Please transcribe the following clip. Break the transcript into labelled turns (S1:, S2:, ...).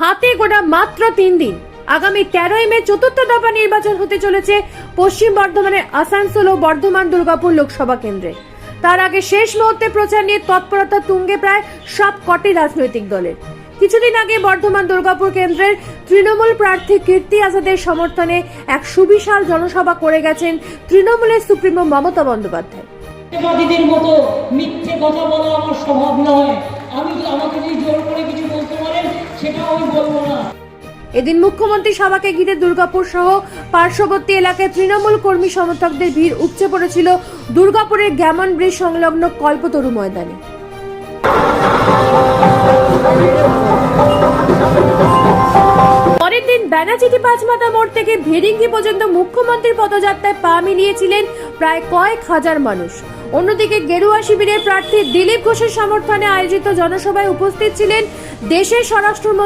S1: হাতে গোনা মাত্র 3 দিন। আগামী 13ই মে চতুর্থ দফা নির্বাচন হতে চলেছে পশ্চিম বর্ধমানের আসানসোল ও বর্ধমান দুর্গাপুর লোকসভা কেন্দ্রে। তার আগে শেষ মুহূর্তে প্রচার নিয়ে তৎপরতা তুঙ্গে প্রায় সব কটি রাজনৈতিক দলের। কিছুদিন আগে বর্ধমান দুর্গাপুর কেন্দ্রের তৃণমূল প্রার্থী কীর্তি আজাদের সমর্থনে এক সুবিশাল জনসভা করে গেছেন তৃণমূলের সুপ্রিমো মমতা বন্দ্যোপাধ্যায়।
S2: বাদীদের মতো মিথ্যে কথা বলা আমার স্বভাব নয়। আমাকে যদি জোর করে কিছু বলতে পারেন সেটাও আমি বলবো না।
S1: এদিন মুখ্যমন্ত্রী সভাকে ঘিরে দুর্গাপুর সহ পার্শ্ববর্তী এলাকায় তৃণমূল কর্মী সমর্থকদের ভিড় উপচে পড়েছিল দুর্গাপুরের গ্যামন ব্রিজ সংলগ্ন কল্পতরু ময়দানে। পরের দিন ব্যানাচিটি পাঁচমাথা মোড় থেকে ভেরিঙ্গি পর্যন্ত মুখ্যমন্ত্রীর পদযাত্রায় পা মিলিয়েছিলেন প্রায় কয়েক হাজার মানুষ। অন্যদিকে গেরুয়া শিবিরের প্রার্থী দিলীপ ঘোষের সমর্থনে আয়োজিত জনসভায় উপস্থিত ছিলেন দেশের স্বরাষ্ট্রমন্ত্রী